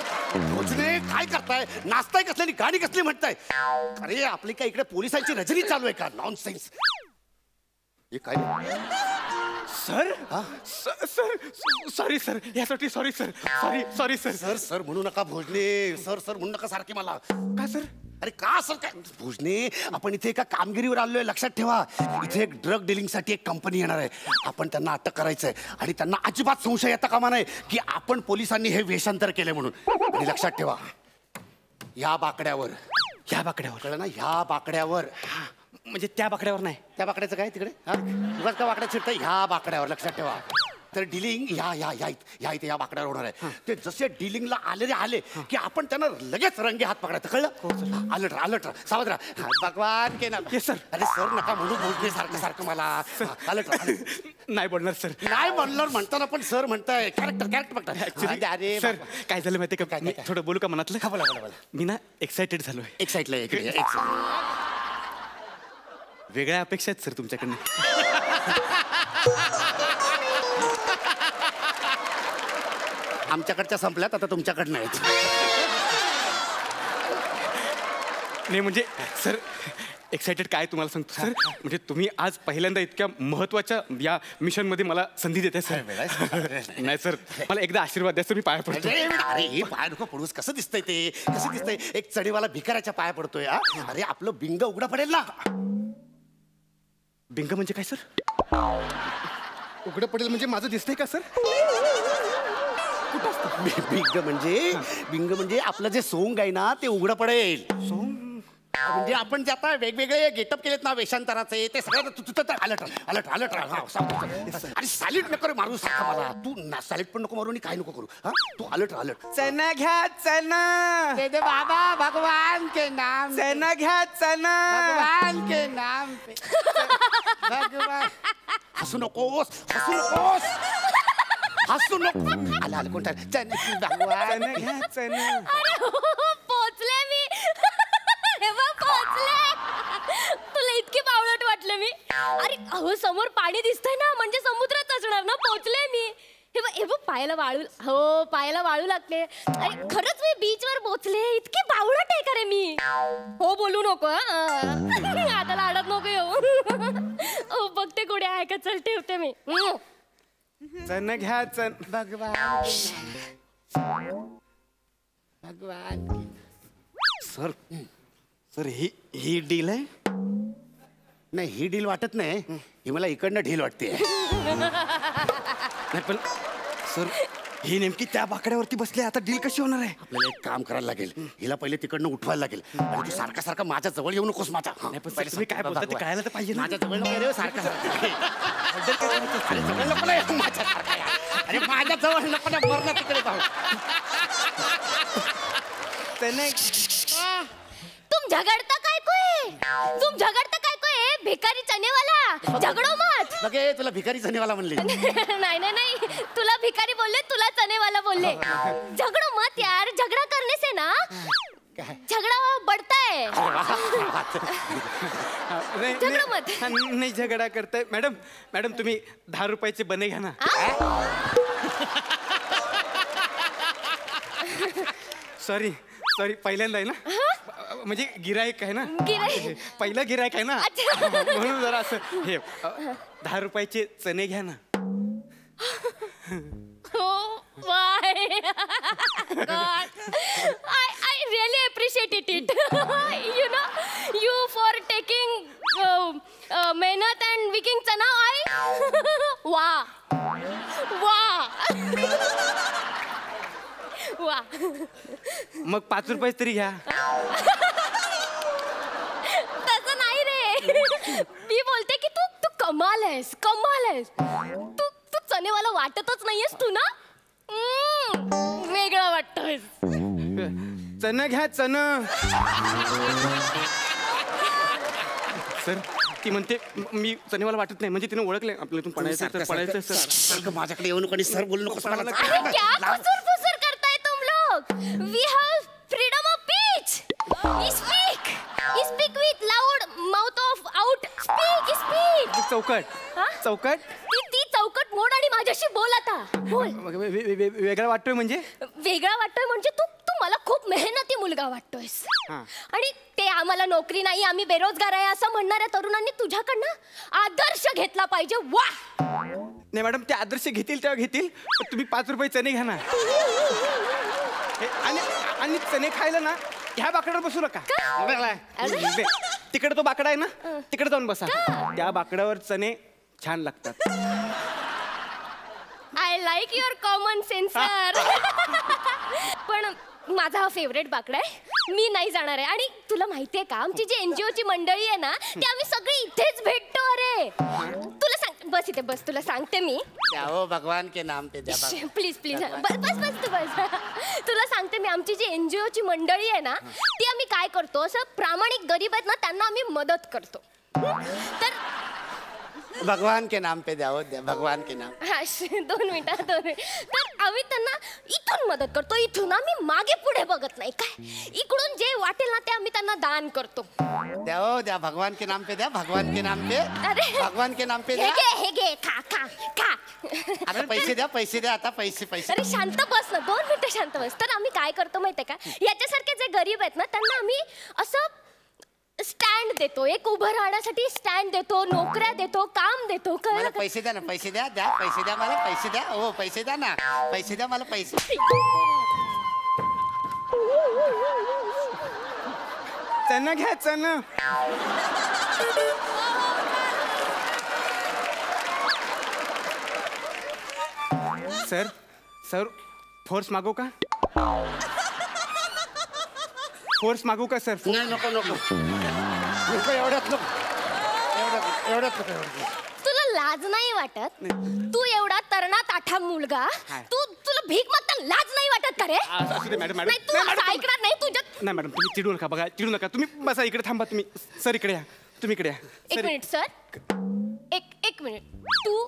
भोजने? काय करताय? नाचताय कसली, गाणी कसली म्हणताय? अरे आपली काय इकडे पोलिसांची रजनी चालू आहे का? नॉनसेन्स. हे काय सर सर सॉरी सर, यासाठी sorry sir, sorry sir. Sir sir म्हणू नका भोजने, सर सर म्हणू नका सारखे मला. का सर? अरे का सर काय भोजने, आपण इथे एका कामगिरीवर आलोय. लक्षात ठेवा, इथे एक ड्रग डिलिंग साठी एक कंपनी येणार आहे. आपण त्यांना अटक करायचंय आणि त्यांना अजिबात संशय येता कामा नये की आपण पोलिसांनी हे वेषांतर केले म्हणून. आणि लक्षात ठेवा, या बाकड्यावर, ह्या बाकड्यावर कळलं ना? ह्या बाकड्यावर. म्हणजे त्या बाकड्यावर नाही. त्या बाकड्याचं काय तिकडे? हा उगाच का बाकड्या चिरतं? ह्या बाकड्यावर. लक्षात ठेवा. तर डिलिंग या इथे या बाकड्यावर होणार आहे. ते जसे डिलिंगला आले की आपण त्यांना लगेच रंगे हात पकडायचं. कळलं? अलर्ट सावध राहा. भगवान के नाम. सर. अरे सर नका म्हणू भोजने सारखं सारखं मला. अलर्ट. नाही बोलणार सर. नाही बोलणार म्हणताना पण सर म्हणताय. कॅरेक्टर बघता. अरे सर काय झालं माहिती का? मी थोडं बोलू का मनातलं? बोला. मी ना एक्साइटेड झालोय. एक्साइटला इकडे. वेगळ्या अपेक्षा आहेत सर तुमच्याकडनं. आमच्याकडच्या संपल्यात, आता तुमच्याकडनं आहेत. नाही म्हणजे सर एक्साइटेड काय तुम्हाला सांगतो सर. म्हणजे तुम्ही आज पहिल्यांदा इतक्या महत्वाच्या या मिशन मध्ये मला संधी देताय सर. नाही सर, मला एकदा आशीर्वाद द्या सर, मी पाया पडतो. अरे हे पाय नको पडूस. कसं दिसतंय ते? कसं दिसतंय? एक चढीवाला भिकाऱ्याच्या पाया पडतोय. अरे आपलं बिंग उघडं पडेल ना. बिंग म्हणजे काय सर? उघडं पडेल म्हणजे माझं दिसतंय का सर? बिंग म्हणजे आपलं जे सोंग आहे ना ते उघडं पडेल. सोंग म्हणजे आपण जे आता वेगवेगळे गेटअप केलेत ना वेषांतराचे, ते सगळं अलर्ट. अरे सॅल्यूट नको मारू सारखं मला. तू सॅल्यूट पण नको मारू आणि काय नको करू. हा तू अलर्ट. चना घ्या चना दे दे बाबा, भगवान के नाम. चना घ्या चना, भगवान के नाम पे. भगवान. हसू नकोस. आलं कोणता? भगवान घ्या चना. पोचले मी. तुला इतकी बावळट वाटलं मी? अरे अहो समोर पाणी दिसतंय ना, म्हणजे समुद्रात असणार ना. पोचले मी. हे बघ पायाला वाळू लागते. अरे खरंच मी बीचवर पोचले. इतकी बावळट आहे का रे मी? हो बोलू नको. आता लाडत नको येऊ. बघते कुठे आहे का. चल ठेवते मी. चना घ्या चन. भगवान. सर ही डील आहे? नाही ही डील वाटत नाही. ही मला इकडनं ढील वाटते. नाही पण सर ही नेमकी त्या बाकड्यावरती बसली. आता डील कशी होणार आहे? आपल्याला एक काम करायला लागेल. हिला पहिले तिकडनं उठवायला लागेल. आणि तू सारखं माझ्या जवळ येऊ नकोस. माझ्या तुम्ही काय बोलता ते कळायला तर पाहिजे. माझ्या जवळ नको रे सारखं. जवळ नको ना माझ्या. अरे माझ्या जवळ नको ना. मरणं तिकडे जाऊ. तुम झगड़ता काय कोय? भिकारी चनेवाला. झगड़ो मत. बघे तुला भिकारी चनेवाला म्हणले. नहीं तुला भिकारी बोलले, तुला चनेवाला बोलले. झगड़ो मत यार. झगड़ा करने से ना झगड़ा बढ़ता है. झगड़ो मत. नाही झगडा करताय. मॅडम तुम्ही 10 रुपयाचे बने घ्या ना. सॉरी पहिल्यांदा आहे ना. म्हणजे गिराईक आहे ना. पहिला गिराईक आहे ना. म्हणून जरा असं हे 10 रुपयाचे चणे घ्या ना. Oh my God. I really appreciate it. You know, you for taking मेहनत and विकिंग चना आई. वाह. मग 5 रुपये तरी घ्या. तसं नाही रे. मी बोलते की तू कमाल आहेस. तू चनेवाला वाटतच नाहीयेस तू ना. वेगळं वाटतोय. चण घ्या चण. सर ती म्हणते मी चनेवाला वाटत नाही म्हणजे तिने ओळखले आपल्याला. पडायचं सारखं माझ्याकडे येऊ नको आणि सर बोलू नको मला. अरे क्या फुसर करताय तुम लोग. We have freedom of speech. Speak with loud mouth of out. Speak. चौकट. ती चौकट मोड आणि माझ्याशी बोल आता. बोल. वेगळा वाटतोय म्हणजे तू मला खूप मेहनती मुलगा वाटतोयस. आणि ते आम्हाला नोकरी नाही, आम्ही बेरोजगार आहे असं म्हणणाऱ्या तरुणांनी तुझ्याकडनं आदर्श घेतला पाहिजे. वा. नाही मॅडम ते आदर्श घेतील तेव्हा घेतील. पण तुम्ही 5 रुपये चणे घ्या ना. आणि चणे खायला ना ह्या बाकड्यावर बसू नका. तिकडे तो बाकडा आहे ना, तिकडे जाऊन बसा. त्या बाकड्यावर चणे छान लागतात. I like your common sense sir. पण माझा हा फेवरेट बाकडा आहे. मी नाही जाणार आहे. आणि तुला माहितीये का आमची जी NGOची मंडळी आहे ना ती आम्ही सगळी इथेच भेटतो. अरे तुला सांग. बस इथे बस. तुला सांगते मी. भगवान के नाम पे द्या. प्लीज बस तू बस. तुला सांगते मी आमची जी NGOची मंडळी आहे ना ती आम्ही काय करतो, असं प्रामाणिक गरीब आहेत ना त्यांना आम्ही मदत करतो. तर भगवान के नाम पे द्या. भगवान के नाम. 2 मिनिटं. तर आम्ही त्यांना इथून मदत करतो. इथून आम्ही मागे पुढे बघत नाही. काय इकडून जे वाटेल ना ते आम्ही त्यांना दान करतो. द्या. भगवान के नाम पे द्या. भगवान के नाम पे. अरे भगवान के नाम पे द्या. हे घे. खा. आता पैसे द्या. आता पैसे. अरे शांत बस ना. 2 मिनिटं शांत बस. तर आम्ही काय करतो माहितीये का, याच्यासारखे जे गरीब आहेत ना त्यांना आम्ही असं स्टँड देतो. एक उभं राहण्यासाठी स्टँड देतो, नोकऱ्या देतो, काम देतो. मला पैसे द्या ना. पैसे द्या. पैसे द्या मला. पैसे द्या. हो पैसे द्या ना. पैसे द्या मला. पैसे. चण घ्या चण. सर फोर्स मागू का? फोर्स मागू का सर? नाही नको एवढ्यात नको. तुला लाज नाही वाटत? तू एवढा तरणा ताठा मुलगा, तुला भीक मागता लाज नाही वाटत का रे? मॅडम नाही तू असं ऐकणार नाही तुझ्या. नाही मॅडम तुम्ही चिडू नका. बघा चिडू नका. तुम्ही बसा इकडे. थांबा तुम्ही. सर इकडे या. तुम्ही इकडे या. एक मिनिट सर. एक मिनिट. तू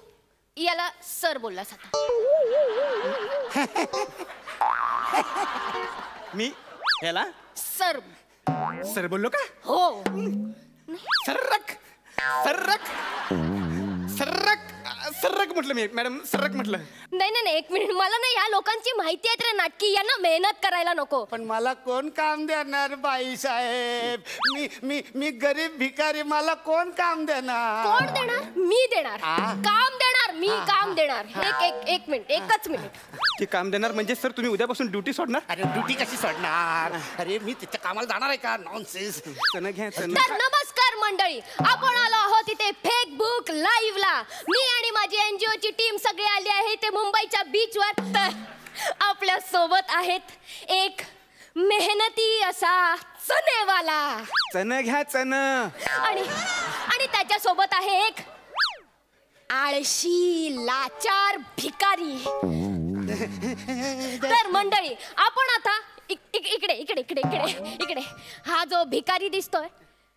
याला सर बोललास आता. मी याला सर बोललो का? हो. सर्रक म्हटलं मी. मॅडम सर्रक म्हटलं. नाही. एक मिनिट. मला ना या लोकांची माहिती आहे रे नाटकी. यांना मेहनत करायला नको. पण मला कोण काम देणार बाई साहेब? मी गरीब भिकारी. मला कोण काम देणार? कोण देणार? मी देणार. काम देणार. मी काम देणार. एक मिनिट. एकच मिनिट. ते काम देणार म्हणजे सर तुम्ही उद्यापासून ड्युटी सोडणार? अरे ड्युटी कशी सोडणार? अरे मी तिच्या कामाला जाणार आहे का? नॉनसेन्स. चण घ्या चण. तर नमस्कार मंडळी. आपण आलो आहोत इथे फेसबुक लाईव्हला. मी आणि माझी NGOची टीम सगळे आली आहे ते मुंबईच्या बीचवर. तर आपल्या सोबत आहेत एक मेहनती असा चणेवाला. चण घ्या चण. आणि त्याच्या सोबत आहे एक आळशी लाचार भिकारी. तर मंडळी आपण आता इकडे हा जो भिकारी दिसतोय,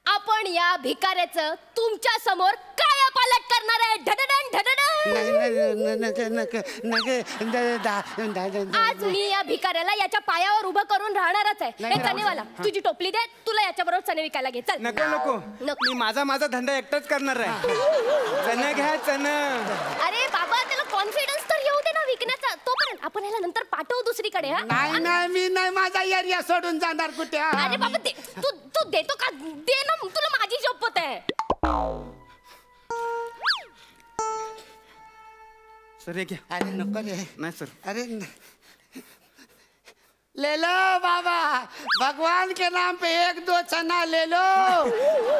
आपण या भिकाऱ्याचं तुमच्या समोर कायापालट करणार आहे. आज मी या भिकाऱ्याला याच्या पायावर उभं करून राहणारच आहे. चणेवाला तुझी टोपली दे. तुला याच्याबरोबर चणे विकायला घे. चल. नको. मी माझा धंदा एकटाच करणार आहे. चण घ्या चण. अरे बाबा त्याला कॉन्फिडन्स तर येऊ दे ना विकण्याचा. तोपर्यंत आपण याला नंतर पाठवू दुसरीकडे. नाही मी नाही. माझा एरिया सोडून जाणार कुठे? अरे बाबा तू देतो का? दे ना. तुला माझी शपथ आहे. सर हे घ्या. अरे नको रे. नाही सर. अरे ले लो बाबा, भगवान के नाम पे 1-2 चना ले लो,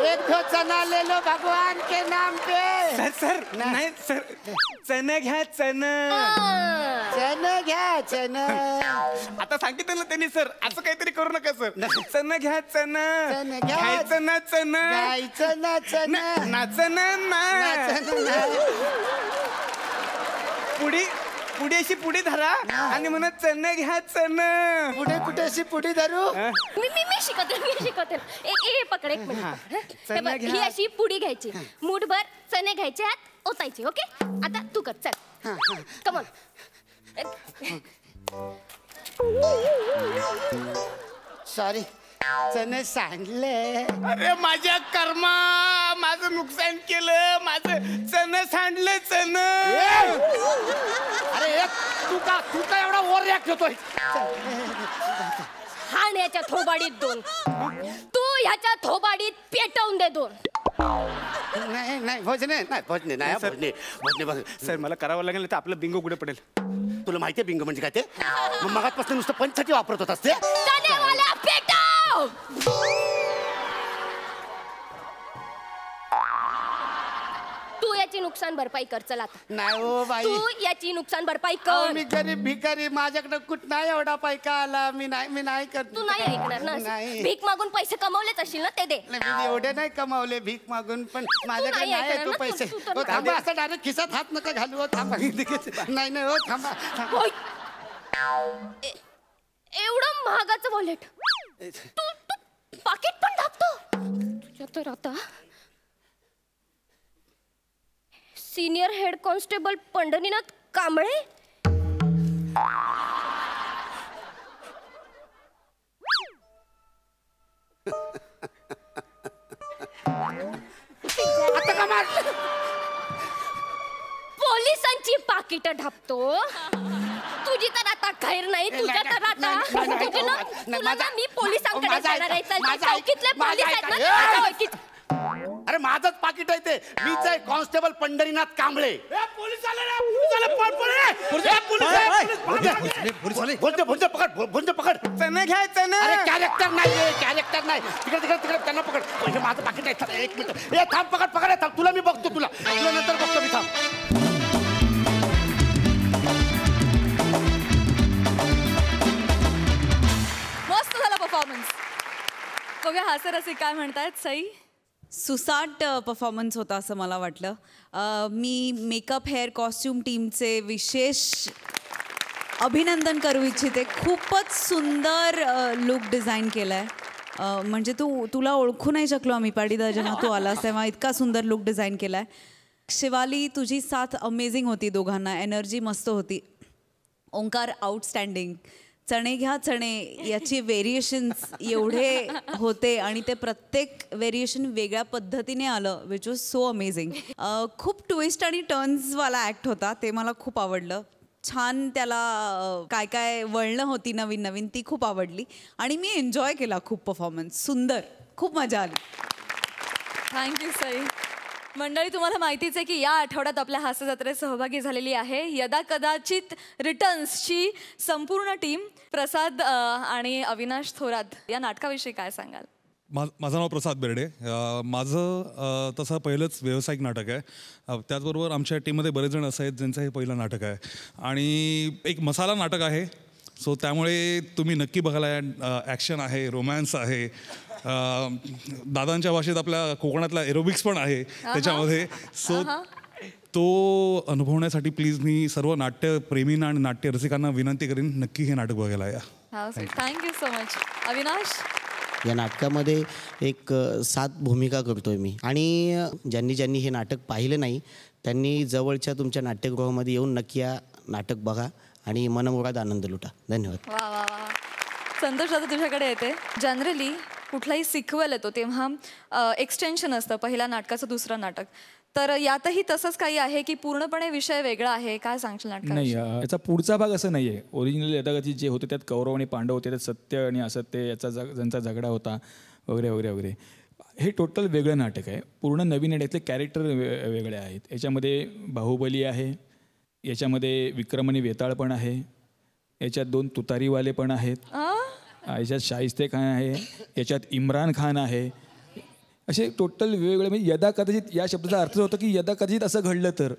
1-2 चना ले लो भगवान के नाम पे. सर नाही सर, चणं घ्या चणं. चना घ्या चना. आता सांगितलं ना त्यांनी सर, असं काहीतरी करू नका सर. चणं घ्या चणं. चणं घ्या. घ्यायचं ना चणं. गायचं ना चना. नाचणं ना. पुढे अशी पुढे धरा आणि म्हणत चणं घ्या चणं. पुढे कुठे अशी पुढे धरू. मी शिकवते. ए पकड, एक मिनिट. हे बघ, ही अशी पुडी घ्यायची, मूठभर चणे घ्यायचे, हात ओतायचे. ओके, आता तू कर. चल, कमॉन. सॉरी, चने सांडले. अरे माझ्या कर्मा, माझं नुकसान केलं, माझं चणं सांडलं चणं. अरे तू का एवढा ओव्हर रिॲक्ट होतोय. हाण याच्या थोबाडीत 2, तू ह्याच्या थोबाडीत पेटवून दे 2. नाही भोजने नाही. सर मला करावं लागेल तर आपलं बिंगो कुठे पडेल. तुला माहितीये बिंगो म्हणजे काय ते? मग मगाचपासून नुसतं पंचसाठी वापरत होतास ते. चणेवाला पेटव. तू याची नुकसान भरपाई कर. चल आता. नाही हो बाई, तू याची नुकसान भरपाई अहो, कर. मी गरीब भिकारी, माझ्याकडे कुठ नाही एवढा पैका आला. मी नाही करत. तू नाही ऐकणार ना. नाही. भीक मागून पैसे कमवलेच असशील ना, ते दे. मी एवढे नाही कमवले भीक मागून, पण माझ्याकडे नाही नाही ऐकणार तो ना, पैसे. तू तर हो थांबा, असं डायरेक्ट खिसात हात नका घालू. हो थांबा. नाही हो थांबा. होय. एवढं महागाचं वॉलेट तू पाकिट पण टाकतो. तुझ्या तर आता senior head constable Pandharinath Kamble. आता का मार. पोलिसांची पाकिट ढापतो. तुझी तर आता खैर नाही. तुझ्या तर आता तुझी ना, तुला ना मी पोलिसांकडे जाणार आहे. चल, ते चौकीतले पोलीस आहेत ना, तुझ्या ओळखीचे. अरे माझंच पाकिट आहे ते. मीच आहे कॉन्स्टेबल पंढरीनाथ कांबळे. पकड. चणं घ्या चणं. अरे कॅरेक्टर नाही. तिकडे त्यांना पकड. म्हणजे माझं पाकिट आहे. 1 मिनिट. ए थांब, पकड. तुला मी बघतो. तुला नंतर बघतो मी. थांब. मस्त झाला परफॉर्मन्स. बघा हास्यरसिक काय म्हणतायत. सई, सुसाट परफॉर्मन्स होता असं मला वाटलं. मी मेकअप हेअर कॉस्ट्यूम टीमचे विशेष अभिनंदन करू इच्छिते. खूपच सुंदर लुक डिझाईन केला आहे. म्हणजे तुला ओळखू नाही शकलो आम्ही पाडीदा जेव्हा तू आलास तेव्हा. इतका सुंदर लुक डिझाईन केला आहे. शिवाली, तुझी साथ अमेझिंग होती. दोघांना एनर्जी मस्त होती. ओंकार आउटस्टँडिंग. चणे घ्या चणे याची व्हेरिएशन्स एवढे होते आणि ते प्रत्येक व्हेरिएशन वेगळ्या पद्धतीने आलं, विच वॉज सो अमेझिंग. खूप ट्विस्ट आणि टर्न्सवाला ॲक्ट होता, ते मला खूप आवडलं. छान त्याला काय काय वळणं होती नवीन नवीन, ती खूप आवडली आणि मी एन्जॉय केला खूप परफॉर्मन्स. सुंदर, खूप मजा आली. थँक्यू सई. मंडळी, तुम्हाला माहितीच आहे की या आठवड्यात आपल्या हास्य जत्रेत सहभागी झालेली आहे यदा कदाचित रिटर्न्सची संपूर्ण टीम. प्रसाद आणि अविनाश थोरात, या नाटकाविषयी काय सांगाल? माझं नाव प्रसाद बेर्डे. माझं तसं पहिलंच व्यावसायिक नाटक आहे. त्याचबरोबर आमच्या टीममध्ये बरेच जण असं आहेत ज्यांचं हे पहिलं नाटक आहे आणि एक मसाला नाटक आहे. सो त्यामुळे तुम्ही नक्की बघायला. ॲक्शन आहे, रोमॅन्स आहे, दादांच्या भाषेत आपल्या कोकणातला एरोबिक्स पण आहे त्याच्यामध्ये. सो तो अनुभवण्यासाठी प्लीज मी सर्व नाट्यप्रेमींना आणि नाट्य रसिकांना विनंती करीन, नक्की हे नाटक बघायला या. Thank you so much. अविनाश, या नाटकामध्ये एक 7 भूमिका करतोय मी आणि ज्यांनी हे नाटक पाहिलं नाही त्यांनी जवळच्या तुमच्या नाट्यगृहामध्ये येऊन नक्की या नाटक बघा आणि मनमुराद आनंद लुटा. धन्यवाद. वा वा वा. संतोष, आता तुझ्याकडे येते. जनरली कुठलाही सिक्वल येतो तेव्हा एक्सटेन्शन असतं पहिल्या नाटकाचं दुसरं नाटक. तर यातही तसंच काही आहे की पूर्णपणे विषय वेगळा आहे? काय सांगशील नाटक? नाही, याचा पुढचा भाग असं नाही आहे. ओरिजिनल यथागती जे होते त्यात कौरव आणि पांडव होते, त्यात सत्य आणि असत्य याचा ज्यांचा झगडा होता वगैरे वगैरे वगैरे. हे टोटल वेगळं नाटक आहे. पूर्ण नवीन नाटकातले कॅरेक्टर वेगळे आहेत. याच्यामध्ये बाहुबली आहे, याच्यामध्ये विक्रम आणि वेताळ पण आहे, याच्यात 2 तुतारीवाले पण आहेत याच्यात शाहिस्ते खान आहे, याच्यात इम्रान खान आहे. असे टोटल वेगवेगळे म्हणजे यदा कदाचित या शब्दाचा अर्थ होतो की यदा कदाचित असं घडलं तर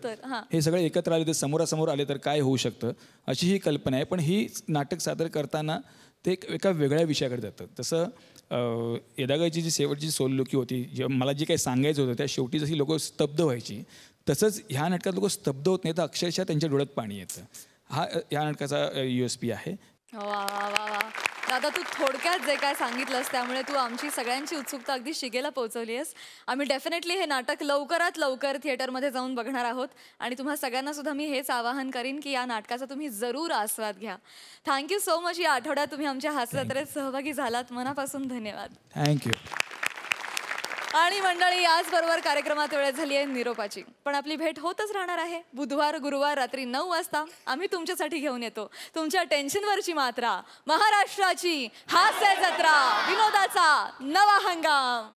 हे सगळे एकत्र आले तर समोरासमोर आले तर काय होऊ शकतं अशी ही कल्पना आहे. पण ही नाटक सादर करताना ते एका वेगळ्या विषयाकडे जातं. तसं यदागाची जी शेवटची सोललोकी होती, मला जे काही सांगायचं होतं त्या शेवटी जशी लोकं स्तब्ध व्हायची, तसंच ह्या नाटकात लोक स्तब्ध होत नाही तर अक्षरशः त्यांच्या डोळ्यात पाणी येतं. हा या नाटकाचा USP आहे. वा वा वा वा. दादा तू थोडक्यात जे काय सांगितलंस त्यामुळे तू आमची सगळ्यांची उत्सुकता अगदी शिगेला पोहोचवली आहेस. आम्ही डेफिनेटली हे नाटक लवकरात लवकर थिएटरमध्ये जाऊन बघणार आहोत आणि तुम्हा सगळ्यांना सुद्धा मी हेच आवाहन करीन की या नाटकाचा तुम्ही जरूर आस्वाद घ्या. Thank you so much. या आठवड्यात तुम्ही आमच्या हास्य जत्रेत सहभागी झालात, मनापासून धन्यवाद. थँक्यू. आणि मंडळी याचबरोबर कार्यक्रमात वेळ झाली आहे निरोपाची, पण आपली भेट होतच राहणार आहे. बुधवार गुरुवार रात्री 9 वाजता आम्ही तुमच्यासाठी घेऊन येतो तुमच्या टेन्शनवरची मात्रा, महाराष्ट्राची हास्य जत्रा, विनोदाचा नवा हंगाम.